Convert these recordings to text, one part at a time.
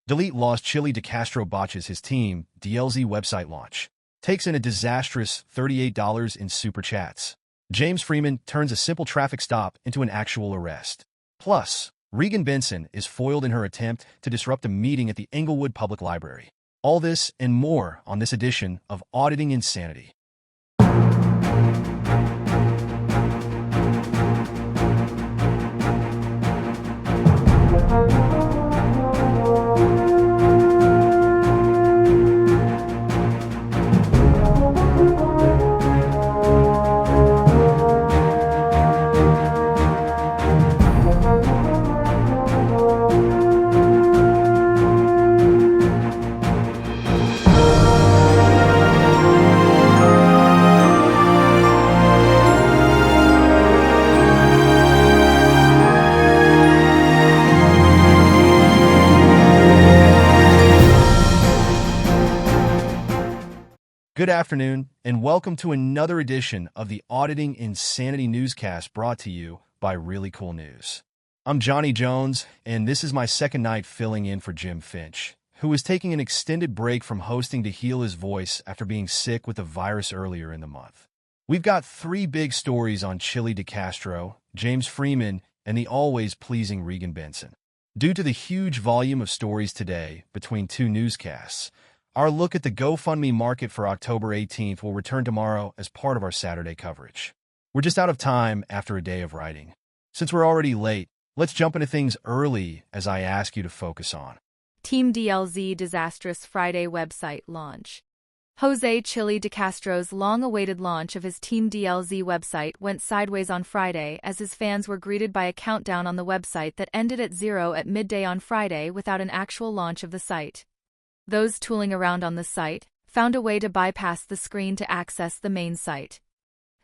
Delete lost Chili DeCastro botches his team DLZ website launch. Takes in a disastrous $38 in super chats. James Freeman turns a simple traffic stop into an actual arrest. Plus, Regan Benson is foiled in her attempt to disrupt a meeting at the Englewood Public Library. All this and more on this edition of Auditing Insanity. Good afternoon, and welcome to another edition of the Auditing Insanity Newscast brought to you by ReallyCoolNews. I'm Johnny Jones, and this is my second night filling in for Jim Finch, who is taking an extended break from hosting to heal his voice after being sick with the virus earlier in the month. We've got three big stories on Chili DeCastro, James Freeman, and the always pleasing Regan Benson. Due to the huge volume of stories today between two newscasts, our look at the GoFundMe market for October 18th will return tomorrow as part of our Saturday coverage. We're just out of time after a day of writing. Since we're already late, let's jump into things early as I ask you to focus on Team DLZ disastrous Friday website launch. Jose Chili DeCastro's long-awaited launch of his Team DLZ website went sideways on Friday as his fans were greeted by a countdown on the website that ended at 0 at midday on Friday without an actual launch of the site. Those tooling around on the site found a way to bypass the screen to access the main site.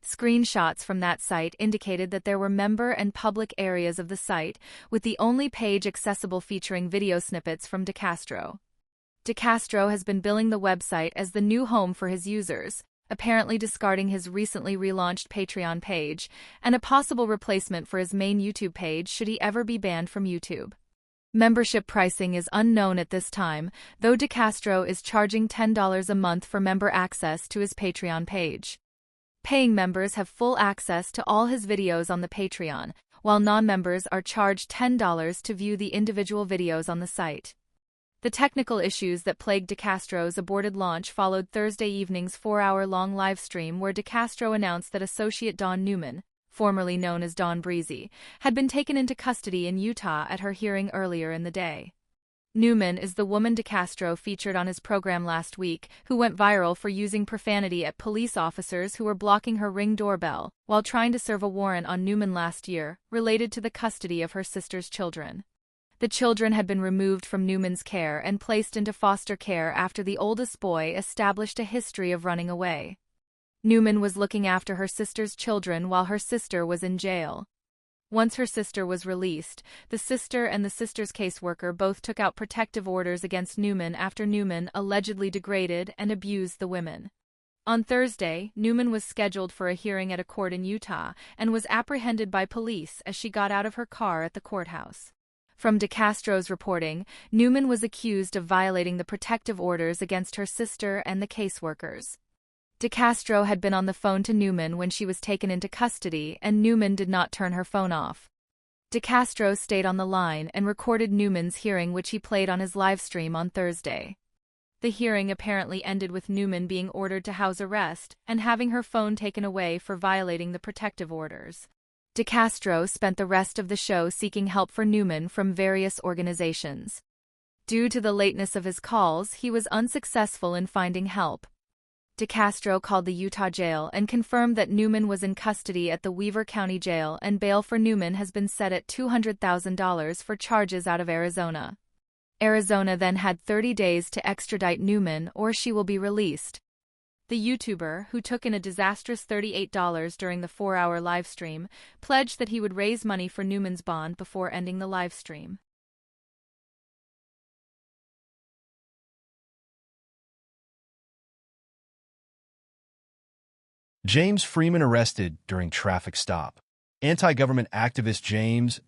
Screenshots from that site indicated that there were member and public areas of the site, with the only page accessible featuring video snippets from DeCastro. DeCastro has been billing the website as the new home for his users, apparently discarding his recently relaunched Patreon page and a possible replacement for his main YouTube page should he ever be banned from YouTube. Membership pricing is unknown at this time, though DeCastro is charging $10 a month for member access to his Patreon page. Paying members have full access to all his videos on the Patreon, while non-members are charged $10 to view the individual videos on the site. The technical issues that plagued DeCastro's aborted launch followed Thursday evening's 4-hour-long livestream where DeCastro announced that associate Dawn Newman, formerly known as Dawn Breezy, had been taken into custody in Utah at her hearing earlier in the day. Newman is the woman DeCastro featured on his program last week, who went viral for using profanity at police officers who were blocking her Ring doorbell while trying to serve a warrant on Newman last year, related to the custody of her sister's children. The children had been removed from Newman's care and placed into foster care after the oldest boy established a history of running away. Newman was looking after her sister's children while her sister was in jail. Once her sister was released, the sister and the sister's caseworker both took out protective orders against Newman after Newman allegedly degraded and abused the women. On Thursday, Newman was scheduled for a hearing at a court in Utah and was apprehended by police as she got out of her car at the courthouse. From DeCastro's reporting, Newman was accused of violating the protective orders against her sister and the caseworkers. DeCastro had been on the phone to Newman when she was taken into custody, and Newman did not turn her phone off. DeCastro stayed on the line and recorded Newman's hearing, which he played on his livestream on Thursday. The hearing apparently ended with Newman being ordered to house arrest and having her phone taken away for violating the protective orders. DeCastro spent the rest of the show seeking help for Newman from various organizations. Due to the lateness of his calls, he was unsuccessful in finding help. DeCastro called the Utah jail and confirmed that Newman was in custody at the Weaver County Jail, and bail for Newman has been set at $200,000 for charges out of Arizona. Arizona then had 30 days to extradite Newman or she will be released. The YouTuber, who took in a disastrous $38 during the 4-hour livestream, pledged that he would raise money for Newman's bond before ending the livestream. James Freeman arrested during traffic stop. Anti-government activist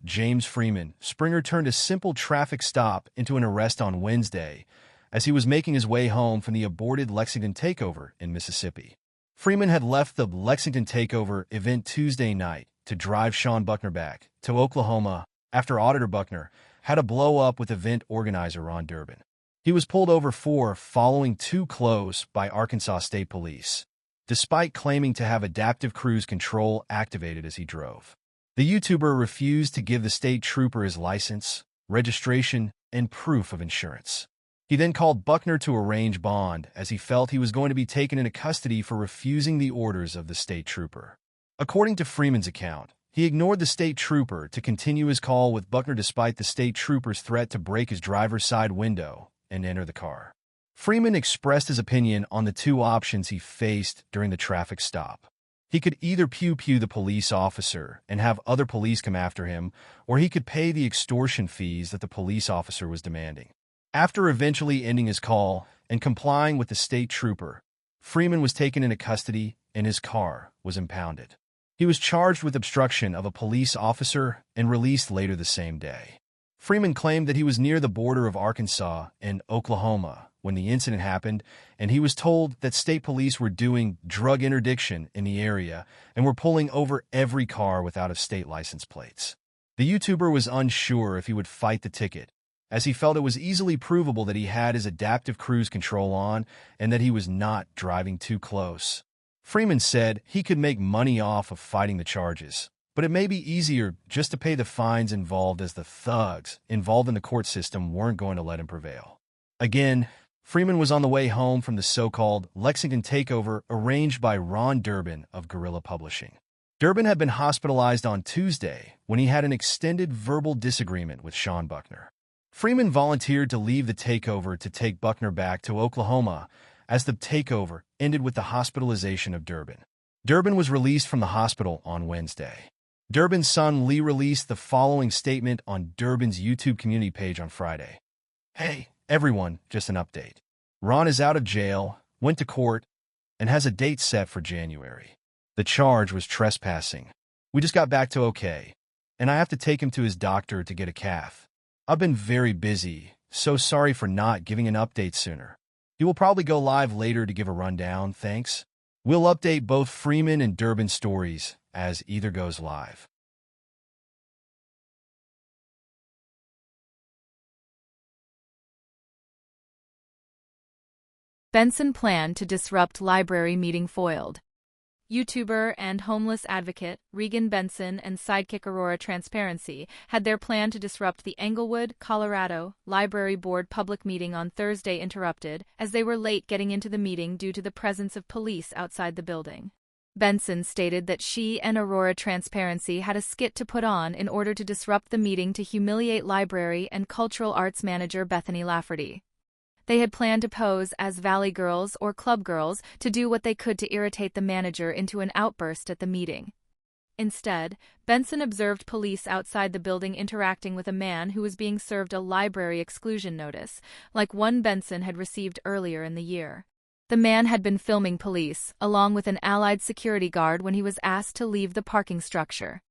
James Freeman Springer turned a simple traffic stop into an arrest on Wednesday as he was making his way home from the aborted Lexington takeover in Mississippi. Freeman had left the Lexington takeover event Tuesday night to drive Sean Buckner back to Oklahoma after Auditor Buckner had a blow-up with event organizer Ron Durbin. He was pulled over for following too close by Arkansas State Police, despite claiming to have adaptive cruise control activated as he drove. The YouTuber refused to give the state trooper his license, registration, and proof of insurance. He then called Buckner to arrange bond as he felt he was going to be taken into custody for refusing the orders of the state trooper. According to Freeman's account, he ignored the state trooper to continue his call with Buckner despite the state trooper's threat to break his driver's side window and enter the car. Freeman expressed his opinion on the two options he faced during the traffic stop. He could either pew-pew the police officer and have other police come after him, or he could pay the extortion fees that the police officer was demanding. After eventually ending his call and complying with the state trooper, Freeman was taken into custody and his car was impounded. He was charged with obstruction of a police officer and released later the same day. Freeman claimed that he was near the border of Arkansas and Oklahoma when the incident happened, and he was told that state police were doing drug interdiction in the area and were pulling over every car without a state license plates. The YouTuber was unsure if he would fight the ticket, as he felt it was easily provable that he had his adaptive cruise control on and that he was not driving too close. Freeman said he could make money off of fighting the charges, but it may be easier just to pay the fines involved as the thugs involved in the court system weren't going to let him prevail. Again, Freeman was on the way home from the so-called Lexington takeover arranged by Ron Durbin of Guerrilla Publishing. Durbin had been hospitalized on Tuesday when he had an extended verbal disagreement with Sean Buckner. Freeman volunteered to leave the takeover to take Buckner back to Oklahoma as the takeover ended with the hospitalization of Durbin. Durbin was released from the hospital on Wednesday. Durbin's son Lee released the following statement on Durbin's YouTube community page on Friday. "Hey, everyone, just an update. Ron is out of jail, went to court, and has a date set for January. The charge was trespassing. We just got back to okay, and I have to take him to his doctor to get a cath. I've been very busy, so sorry for not giving an update sooner. He will probably go live later to give a rundown, thanks. We'll update both Freeman and Durbin stories as either goes live." Benson planned to disrupt library meeting foiled. YouTuber and homeless advocate Regan Benson and sidekick Aurora Transparency had their plan to disrupt the Englewood, Colorado, Library Board public meeting on Thursday interrupted as they were late getting into the meeting due to the presence of police outside the building. Benson stated that she and Aurora Transparency had a skit to put on in order to disrupt the meeting to humiliate library and cultural arts manager Bethany Lafferty. They had planned to pose as Valley Girls or Club Girls to do what they could to irritate the manager into an outburst at the meeting. Instead, Benson observed police outside the building interacting with a man who was being served a library exclusion notice, like one Benson had received earlier in the year. The man had been filming police, along with an allied security guard when he was asked to leave the parking structure.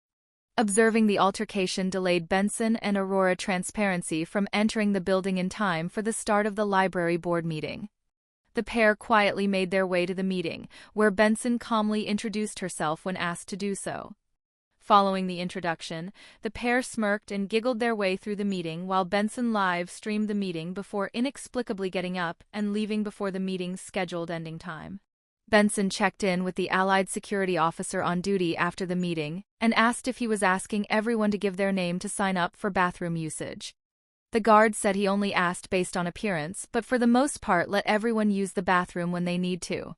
Observing the altercation delayed Benson and Aurora Transparency from entering the building in time for the start of the library board meeting. The pair quietly made their way to the meeting, where Benson calmly introduced herself when asked to do so. Following the introduction, the pair smirked and giggled their way through the meeting while Benson live streamed the meeting before inexplicably getting up and leaving before the meeting's scheduled ending time. Benson checked in with the allied security officer on duty after the meeting and asked if he was asking everyone to give their name to sign up for bathroom usage. The guard said he only asked based on appearance, but for the most part let everyone use the bathroom when they need to.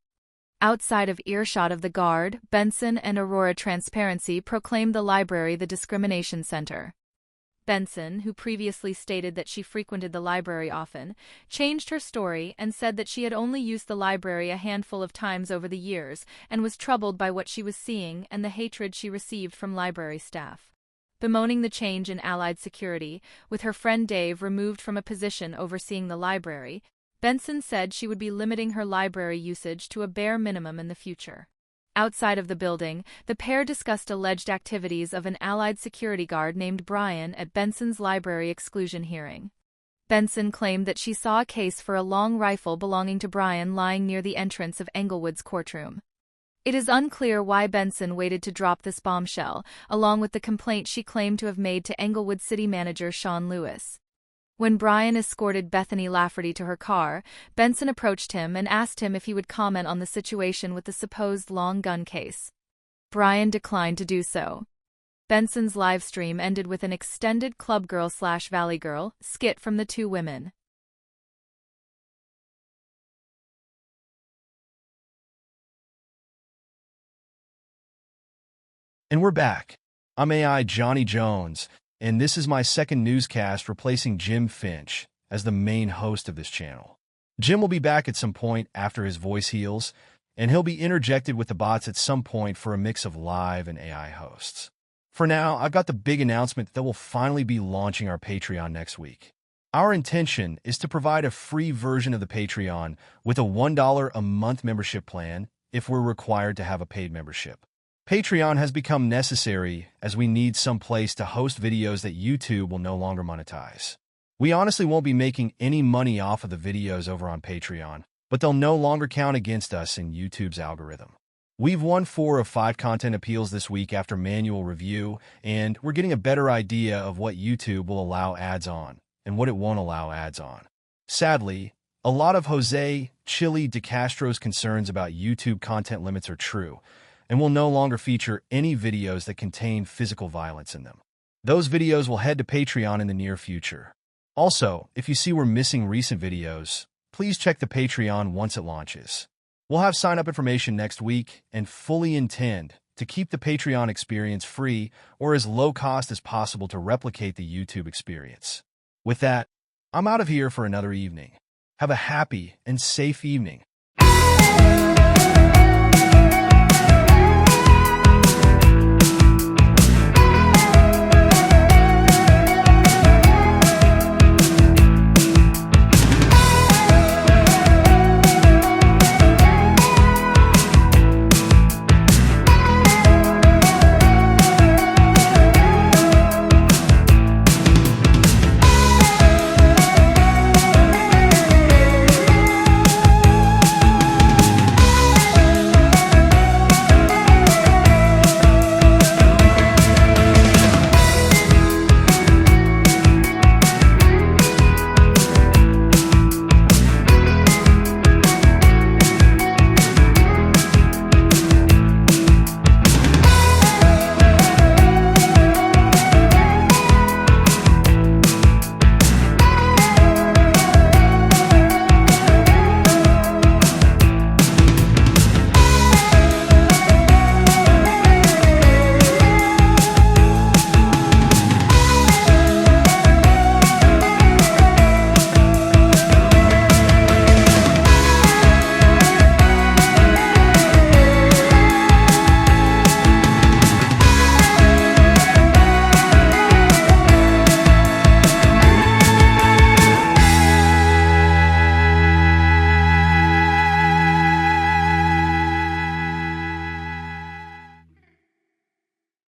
Outside of earshot of the guard, Benson and Aurora Transparency proclaimed the library the discrimination center. Benson, who previously stated that she frequented the library often, changed her story and said that she had only used the library a handful of times over the years and was troubled by what she was seeing and the hatred she received from library staff. Bemoaning the change in allied security, with her friend Dave removed from a position overseeing the library, Benson said she would be limiting her library usage to a bare minimum in the future. Outside of the building, the pair discussed alleged activities of an allied security guard named Brian at Benson's library exclusion hearing. Benson claimed that she saw a case for a long rifle belonging to Brian lying near the entrance of Englewood's courtroom. It is unclear why Benson waited to drop this bombshell, along with the complaint she claimed to have made to Englewood city manager Sean Lewis. When Brian escorted Bethany Lafferty to her car, Benson approached him and asked him if he would comment on the situation with the supposed long gun case. Brian declined to do so. Benson's live stream ended with an extended Club Girl/Valley Girl skit from the two women. And we're back. I'm AI Johnny Jones, and this is my second newscast replacing Jim Finch as the main host of this channel. Jim will be back at some point after his voice heals, and he'll be interjected with the bots at some point for a mix of live and AI hosts. For now, I've got the big announcement that we'll finally be launching our Patreon next week. Our intention is to provide a free version of the Patreon with a $1 a month membership plan if we're required to have a paid membership. Patreon has become necessary as we need some place to host videos that YouTube will no longer monetize. We honestly won't be making any money off of the videos over on Patreon, but they'll no longer count against us in YouTube's algorithm. We've won 4 of 5 content appeals this week after manual review, and we're getting a better idea of what YouTube will allow ads on and what it won't allow ads on. Sadly, a lot of Jose Chili DeCastro's concerns about YouTube content limits are true, and will no longer feature any videos that contain physical violence in them. Those videos will head to Patreon in the near future. Also, if you see we're missing recent videos, please check the Patreon once it launches. We'll have sign-up information next week and fully intend to keep the Patreon experience free or as low cost as possible to replicate the YouTube experience. With that, I'm out of here for another evening. Have a happy and safe evening.